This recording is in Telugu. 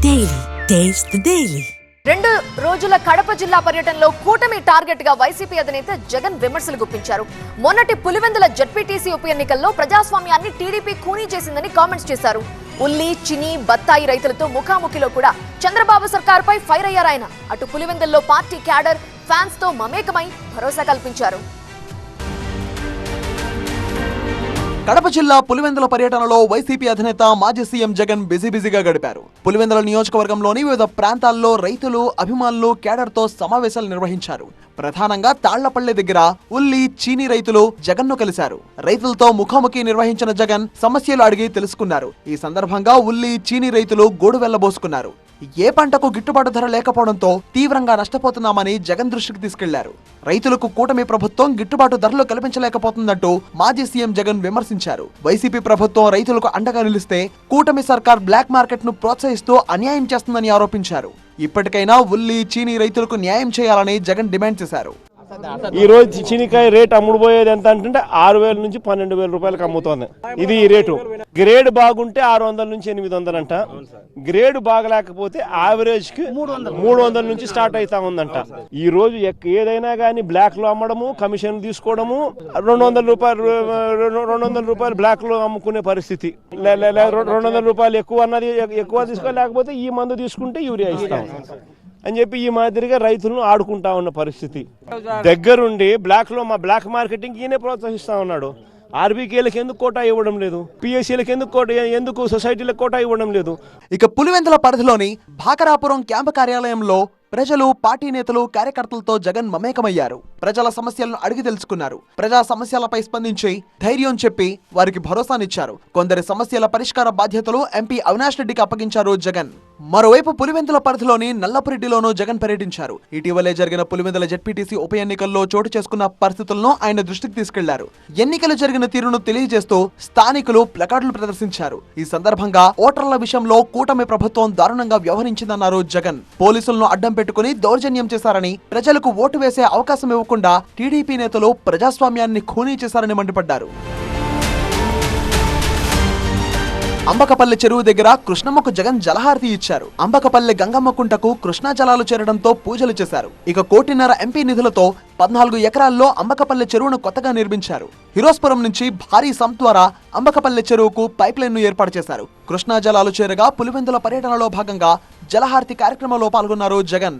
Daily. Taste the Daily. 2 రోజుల కడప జిల్లా పర్యటనలో కూటమి టార్గెట్ గా వైసీపీ అధినేత జగన్ విమర్శలు గుప్పించారు. మొన్నటి పులివెందుల జడ్పీటీసీ ఉప ఎన్నికల్లో ప్రజాస్వామ్యాన్ని టీడీపీ ఖూనీ చేసిందని కామెంట్స్ చేశారు. ఉల్లి, చిని, బత్తాయి రైతులతో ముఖాముఖిలో కూడా చంద్రబాబు సర్కార్పై ఫైర్ అయ్యారాయన. అటు పులివెందుల్లో పార్టీ క్యాడర్ ఫ్యాన్స్ తో మమేకమై భరోసా కల్పించారు. కడప జిల్లా పులివెందుల పర్యటనలో వైసీపీ అధినేత మాజీ సీఎం జగన్ బిజీగా గడిపారు. పులివెందుల నియోజకవర్గంలోని వివిధ ప్రాంతాల్లో రైతులు, అభిమానులు క్యాడర్తో సమావేశాలు నిర్వహించారు. ప్రధానంగా తాళ్లపల్లె దగ్గర ఉల్లి, చీని రైతులు జగన్ను కలిశారు. రైతులతో ముఖాముఖి నిర్వహించిన జగన్ సమస్యలు అడిగి తెలుసుకున్నారు. ఈ సందర్భంగా ఉల్లి, చీని రైతులు గోడు వెళ్లబోసుకున్నారు. ఏ పంటకు గిట్టుబాటు ధర లేకపోవడంతో తీవ్రంగా నష్టపోతున్నామని జగన్ దృష్టికి తీసుకెళ్లారు. రైతులకు కూటమి ప్రభుత్వం గిట్టుబాటు ధరలు కల్పించలేకపోతుందంటూ మాజీ సీఎం జగన్ విమర్శించారు. వైసీపీ ప్రభుత్వం రైతులకు అండగా నిలిస్తే కూటమి సర్కార్ బ్లాక్ మార్కెట్ ను ప్రోత్సహిస్తూ అన్యాయం చేస్తుందని ఆరోపించారు. ఇప్పటికైనా ఉల్లి, చీని రైతులకు న్యాయం చేయాలని జగన్ డిమాండ్ చేశారు. ఈ రోజు చీనికాయ రేట్ అమ్ముడుపోయేది ఎంత అంటే 6,000 నుంచి 12,000 రూపాయలకు అమ్ముతోంది. ఇది ఈ రేటు. గ్రేడ్ బాగుంటే 600 నుంచి 800 అంట. గ్రేడ్ బాగలేకపోతే యావరేజ్ కి 300 నుంచి స్టార్ట్ అవుతా ఉందంట. ఈ రోజు ఏదైనా కానీ బ్లాక్ లో అమ్మడము, కమిషన్ తీసుకోవడము, 200 రూపాయలు బ్లాక్ లో అమ్ముకునే పరిస్థితి. 200 రూపాయలు ఎక్కువ తీసుకోలేకపోతే ఈ మందు తీసుకుంటే యూరియా ఇస్తాం అని చెప్పి ఈ మాదిరిగా రైతులను ఆడుకుంటా ఉన్న పరిస్థితి. దగ్గరుండి మా బ్లాక్ మార్కెటింగ్ ఈయనే ప్రోత్సహిస్తా ఉన్నాడు. ఆర్బీకేలకు ఎందుకు కోటా ఇవ్వడం లేదు? పిఎస్సీలకు ఎందుకు సొసైటీలకు కోటా ఇవ్వడం లేదు? ఇక పులివెందుల పరిధిలోని భాకరాపురం క్యాంపు కార్యాలయంలో ప్రజలు, పార్టీ నేతలు, కార్యకర్తలతో జగన్ మమేకమయ్యారు. ప్రజల సమస్యలను అడిగి తెలుసుకున్నారు. ప్రజా సమస్యలపై స్పందించి ధైర్యం చెప్పి వారికి భరోసానిచ్చారు. కొందరి సమస్యల పరిష్కార బాధ్యతలు ఎంపీ అవినాష్ రెడ్డికి అప్పగించారు జగన్. మరోవైపు పులివెందుల పరిధిలోని నల్లపురెడ్డిలోనూ జగన్ పర్యటించారు. ఇటీవలే జరిగిన పులివెందుల జడ్పీటీసీ ఉప ఎన్నికల్లో చోటు చేసుకున్న పరిస్థితులను ఆయన దృష్టికి తీసుకెళ్లారు. ఎన్నికలు జరిగిన తీరును తెలియజేస్తూ స్థానికులు ప్లకార్డులు ప్రదర్శించారు. ఈ సందర్భంగా ఓటర్ల విషయంలో కూటమి ప్రభుత్వం దారుణంగా వ్యవహరించిందన్నారు జగన్. పోలీసులను అడ్డం పెట్టుకుని దౌర్జన్యం చేశారని, ప్రజలకు ఓటు వేసే అవకాశం ఇవ్వకుండా టీడీపీ నేతలు ప్రజాస్వామ్యాన్ని ఖూనీ చేశారని మండిపడ్డారు. అంబకపల్లె చెరువు దగ్గర కృష్ణమ్మకు జగన్ జలహారతి ఇచ్చారు. అంబకపల్లె గంగమ్మకుంటకు కృష్ణా జలాలు చేరడంతో పూజలు చేశారు. ఇక 1.5 ఎంపీ నిధులతో 14 ఎకరాల్లో అంబకపల్లె చెరువును కొత్తగా నిర్మించారు. హిరోస్పురం నుంచి భారీ సంప్ ద్వారా అంబకపల్లె చెరువుకు పైప్ లైన్ ను ఏర్పాటు చేశారు. కృష్ణా జలాలు చేరగా పులివెందుల పర్యటనలో భాగంగా జలహారతి కార్యక్రమంలో పాల్గొన్నారు జగన్.